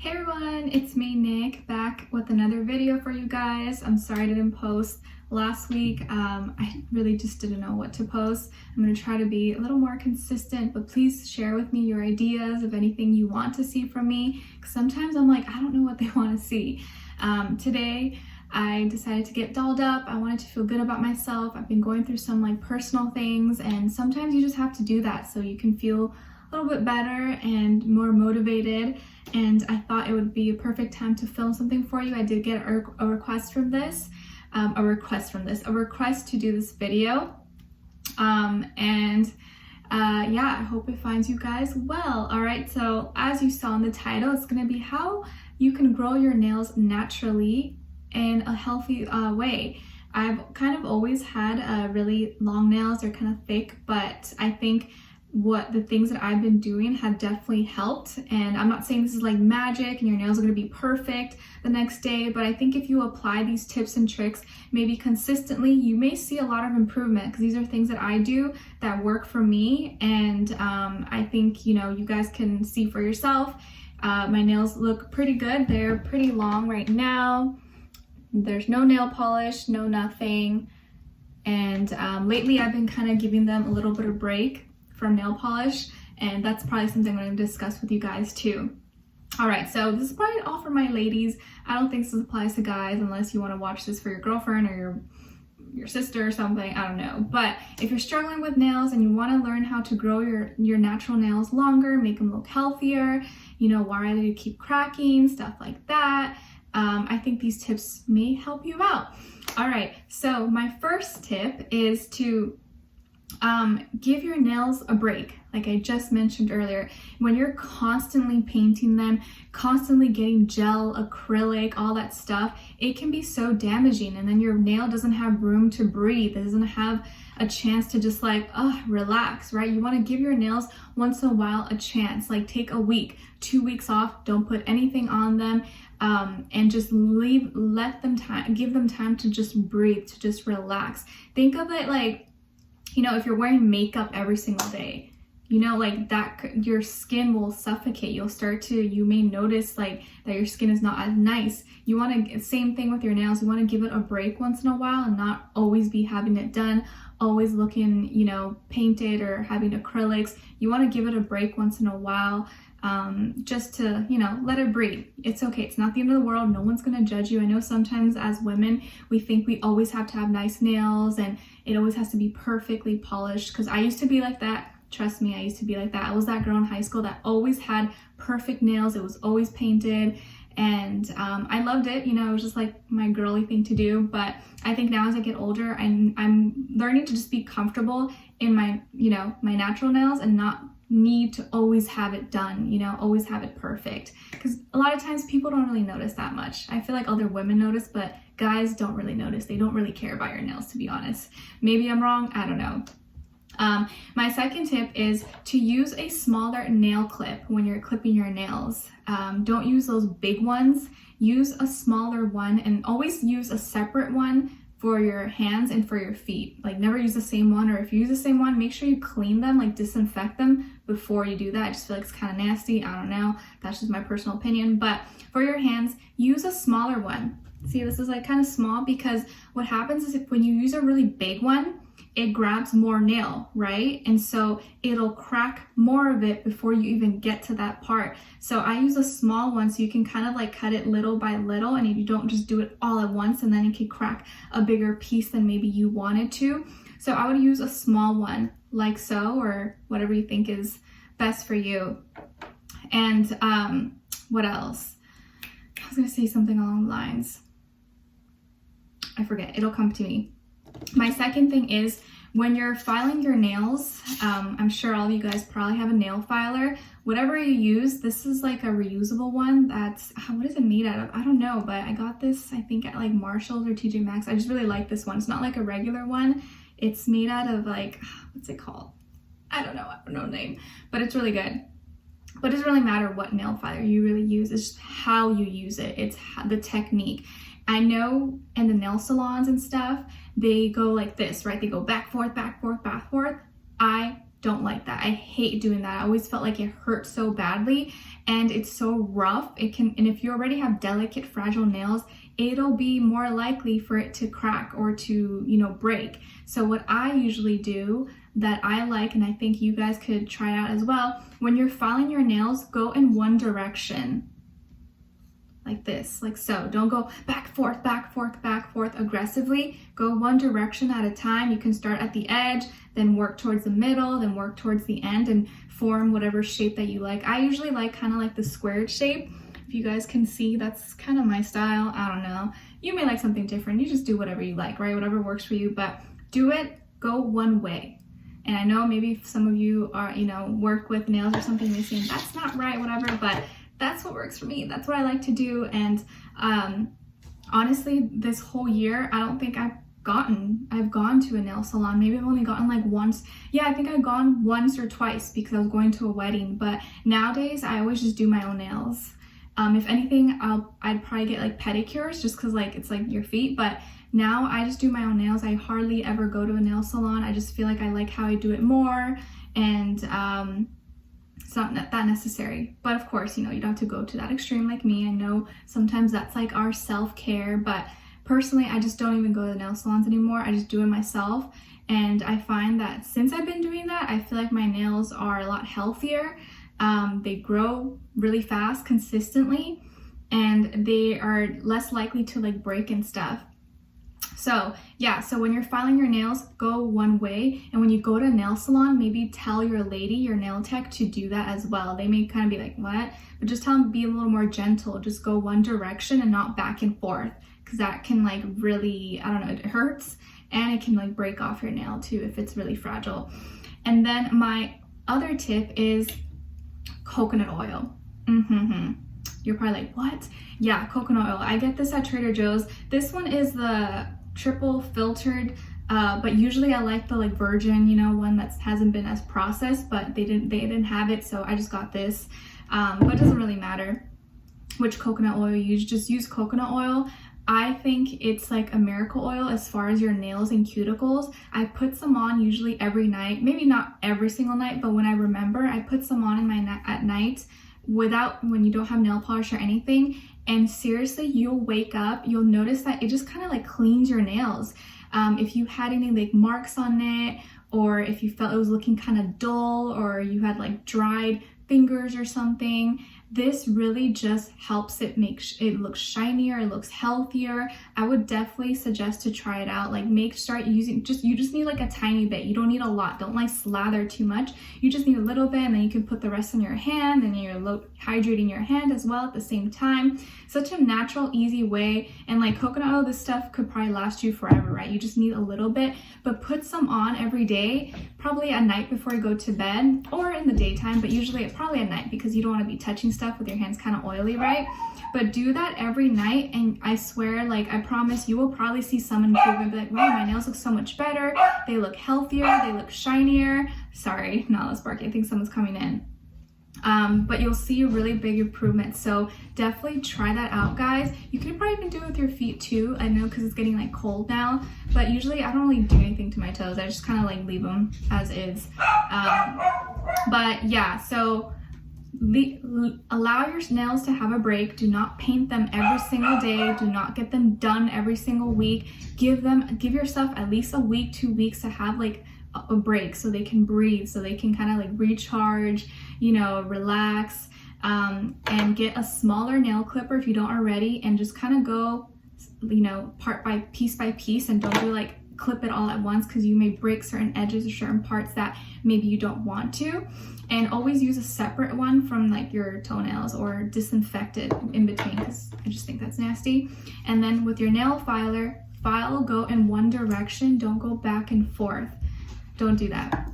Hey everyone, it's me, Nick, back with another video for you guys. I'm sorry I didn't post last week. I really just didn't know what to post. I'm going to try to be a little more consistent, but please share with me your ideas of anything you want to see from me, because sometimes I'm like, I don't know what they want to see. Today, I decided to get dolled up. I wanted to feel good about myself. I've been going through some personal things, and sometimes you just have to do that so you can feel a little bit better and more motivated. And I thought it would be a perfect time to film something for you. I did get a request to do this video. Yeah, I hope it finds you guys well. All right, so as you saw in the title, it's gonna be how you can grow your nails naturally in a healthy way. I've kind of always had really long nails. They're kind of thick, but I think the things that I've been doing have definitely helped. And I'm not saying this is like magic and your nails are going to be perfect the next day, but I think if you apply these tips and tricks maybe consistently, you may see a lot of improvement, because these are things that I do that work for me. And I think, you guys can see for yourself. My nails look pretty good. They're pretty long right now. There's no nail polish, no nothing. And lately I've been kind of giving them a little bit of break from nail polish, and that's probably something I'm going to discuss with you guys too. All right, so this is probably all for my ladies. I don't think this applies to guys unless you want to watch this for your girlfriend or your sister or something. I don't know. But if you're struggling with nails and you want to learn how to grow your natural nails longer, make them look healthier, why they keep cracking, stuff like that, I think these tips may help you out. All right, so my first tip is to give your nails a break. Like I just mentioned earlier, when you're constantly painting them, constantly getting gel, acrylic, all that stuff, it can be so damaging, and then your nail doesn't have room to breathe. It doesn't have a chance to just relax, right? You want to give your nails once in a while a chance. Like take a week, 2 weeks off, don't put anything on them, and just give them time to just breathe, to just relax. Think of it like, if you're wearing makeup every single day, your skin will suffocate. You may notice that your skin is not as nice. You want to, same thing with your nails. You want to give it a break once in a while and not always be having it done, always looking, painted or having acrylics. You want to give it a break once in a while, just to, let it breathe. It's okay. It's not the end of the world. No one's going to judge you. I know sometimes as women, we think we always have to have nice nails and it always has to be perfectly polished, because I used to be like that. Trust me, I used to be like that. I was that girl in high school that always had perfect nails. It was always painted, and I loved it. It was just like my girly thing to do. But I think now as I get older, I'm learning to just be comfortable in my, my natural nails and not need to always have it done, always have it perfect. Because a lot of times people don't really notice that much. I feel like other women notice, but guys don't really notice. They don't really care about your nails, to be honest. Maybe I'm wrong. I don't know. My second tip is to use a smaller nail clip when you're clipping your nails. Don't use those big ones. Use a smaller one, and always use a separate one for your hands and for your feet. Never use the same one, or if you use the same one, make sure you clean them, disinfect them before you do that. I just feel like it's kind of nasty. I don't know. That's just my personal opinion. But for your hands, use a smaller one. See, this is kind of small, because what happens is when you use a really big one, it grabs more nail, right? And so it'll crack more of it before you even get to that part. So I use a small one, so you can kind of cut it little by little, and you don't just do it all at once, and then it can crack a bigger piece than maybe you wanted to. So I would use a small one like so, or whatever you think is best for you. And what else? I was gonna say something along the lines. I forget, it'll come to me. My second thing is, when you're filing your nails, I'm sure all of you guys probably have a nail filer. Whatever you use, this is a reusable one. That's, what is it made out of? I don't know, but I got this, I think at Marshalls or TJ Maxx. I just really like this one. It's not a regular one. It's made out of what's it called? I don't know the name, but it's really good. But it doesn't really matter what nail filer you really use. It's just how you use it. It's the technique. I know in the nail salons and stuff, they go like this, right? They go back, forth, back, forth, back, forth. I don't like that. I hate doing that. I always felt like it hurt so badly, and it's so rough. And if you already have delicate, fragile nails, it'll be more likely for it to crack or to, break. So what I usually do that I like, and I think you guys could try out as well, when you're filing your nails, go in one direction. Like this, like so. Don't go back, forth, aggressively. Go one direction at a time. You can start at the edge, then work towards the middle, then work towards the end, and form whatever shape that you like. I usually like kind of like the squared shape. If you guys can see, that's kind of my style. I don't know. You may like something different. You just do whatever you like, right? Whatever works for you, but do it, go one way. And I know maybe some of you are, work with nails or something, you're saying that's not right, whatever, but that's what works for me. That's what I like to do. And honestly, this whole year, I don't think I've gone to a nail salon. Maybe I've only gotten like once. Yeah, I think I've gone once or twice because I was going to a wedding. But nowadays, I always just do my own nails. If anything, I'd probably get like pedicures just because like it's like your feet. But now I just do my own nails. I hardly ever go to a nail salon. I just feel like I like how I do it more. And it's not that necessary. But of course, you don't have to go to that extreme like me. I know sometimes that's like our self-care, but personally, I just don't even go to nail salons anymore. I just do it myself. And I find that since I've been doing that, I feel like my nails are a lot healthier. They grow really fast, consistently, and they are less likely to like break and stuff. So yeah, so when you're filing your nails, go one way. And when you go to a nail salon, maybe tell your nail tech to do that as well. They may kind of be like, what? But just tell them, be a little more gentle. Just go one direction and not back and forth. Because that can like really, I don't know, it hurts. And it can like break off your nail too if it's really fragile. And then my other tip is coconut oil. You're probably like, what? Yeah, coconut oil. I get this at Trader Joe's. This one is the triple filtered, but usually I like the like virgin, one that hasn't been as processed, but they didn't have it, so I just got this. But it doesn't really matter which coconut oil you use. Just use coconut oil. I think it's like a miracle oil as far as your nails and cuticles. I put some on usually every night, maybe not every single night, but when I remember, I put some on at night when you don't have nail polish or anything. And seriously, you'll wake up, you'll notice that it just kind of like cleans your nails. If you had any like marks on it, or if you felt it was looking kind of dull, or you had like dried fingers or something, this really just helps it make it look shinier, it looks healthier. I would definitely suggest to try it out. Like start using, you just need like a tiny bit. You don't need a lot. Don't like slather too much. You just need a little bit, and then you can put the rest on your hand, and you're hydrating your hand as well at the same time. Such a natural, easy way. And like coconut oil, this stuff could probably last you forever, right? You just need a little bit, but put some on every day, probably at night before you go to bed, or in the daytime, but usually probably at night because you don't want to be touching stuff with your hands kind of oily, right? But do that every night, and I swear, like I promise, you will probably see some improvement. Be like, wow, my nails look so much better. They look healthier. They look shinier. Sorry, not less sparky. I think someone's coming in. But you'll see a really big improvement. So definitely try that out, guys. You can probably even do it with your feet too. I know because it's getting like cold now, but usually I don't really do anything to my toes. I just kind of like leave them as is. But yeah, so allow your nails to have a break. Do not paint them every single day. Do not get them done every single week. Give yourself at least a week, 2 weeks to have like a break so they can breathe, so they can kind of like recharge, relax, and get a smaller nail clipper if you don't already, and just kind of go, piece by piece, and don't do like clip it all at once, because you may break certain edges or certain parts that maybe you don't want to. And always use a separate one from like your toenails, or disinfect it in between, because I just think that's nasty. And then with your nail file, go in one direction. Don't go back and forth. Don't do that.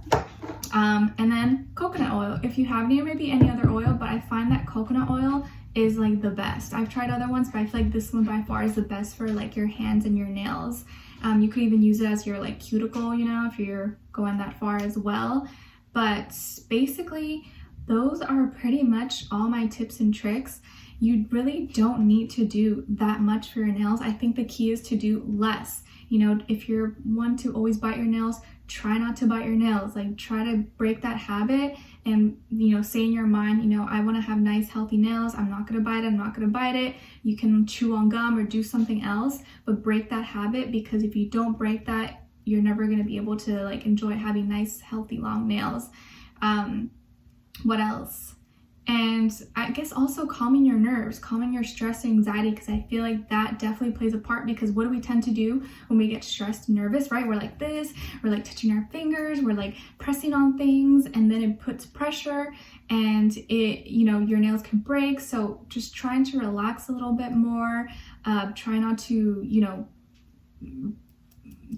And then coconut oil. If you have maybe any other oil, but I find that coconut oil is like the best. I've tried other ones, but I feel like this one by far is the best for like your hands and your nails. You could even use it as your like cuticle, if you're going that far as well. But basically, those are pretty much all my tips and tricks. You really don't need to do that much for your nails. I think the key is to do less. If you're one to always bite your nails, try not to bite your nails. Like, try to break that habit and, you know, say in your mind, you know, I want to have nice healthy nails. I'm not going to bite it. I'm not going to bite it. You can chew on gum or do something else, but break that habit, because if you don't break that, you're never going to be able to like enjoy having nice, healthy, long nails. What else? And I guess also calming your nerves, calming your stress and anxiety, because I feel like that definitely plays a part. Because what do we tend to do when we get stressed and nervous, right? We're like this, we're like touching our fingers, we're like pressing on things, and then it puts pressure and it, you know, your nails can break. So just trying to relax a little bit more, try not to, you know,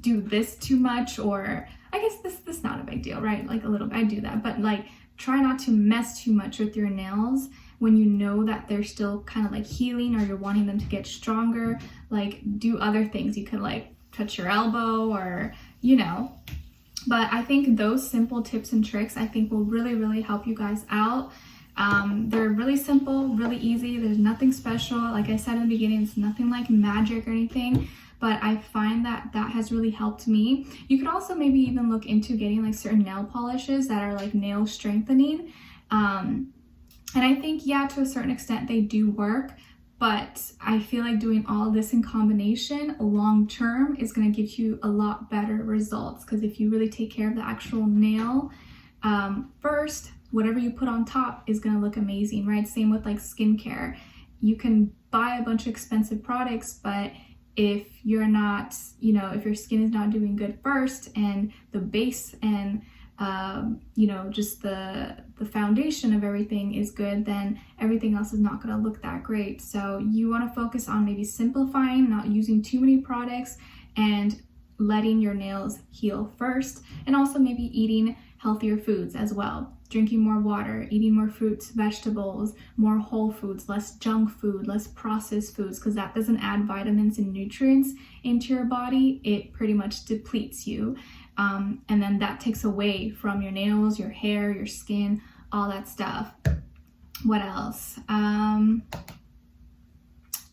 do this too much, or I guess this is not a big deal, right? Like a little bit, I do that, but like try not to mess too much with your nails when you know that they're still kind of like healing, or you're wanting them to get stronger. Like, do other things. You could like touch your elbow, or, you know, but I think those simple tips and tricks I think will really, really help you guys out. They're really simple, really easy. There's nothing special. Like I said in the beginning, it's nothing like magic or anything, but I find that that has really helped me. You could also maybe even look into getting like certain nail polishes that are like nail strengthening. And I think, yeah, to a certain extent they do work, but I feel like doing all this in combination long term is going to give you a lot better results. Because if you really take care of the actual nail first, whatever you put on top is going to look amazing, right? Same with like skincare. You can buy a bunch of expensive products, but if you're not, you know, if your skin is not doing good first, and the base and you know, just the foundation of everything is good, then everything else is not going to look that great. So you want to focus on maybe simplifying, not using too many products, and letting your nails heal first, and also maybe eating healthier foods as well. Drinking more water, eating more fruits, vegetables, more whole foods, less junk food, less processed foods, because that doesn't add vitamins and nutrients into your body. It pretty much depletes you. And then that takes away from your nails, your hair, your skin, all that stuff. What else?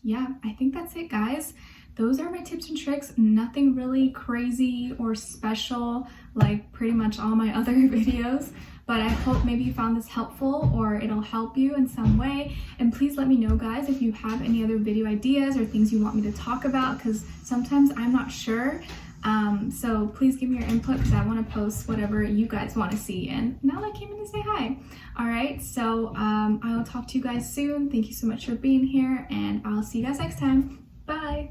Yeah, I think that's it, guys. Those are my tips and tricks. Nothing really crazy or special like pretty much all my other videos, but I hope maybe you found this helpful, or it'll help you in some way. And please let me know, guys, if you have any other video ideas or things you want me to talk about, because sometimes I'm not sure. So please give me your input, because I want to post whatever you guys want to see. And now I came in to say hi. All right, so I will talk to you guys soon. Thank you so much for being here, and I'll see you guys next time. Bye.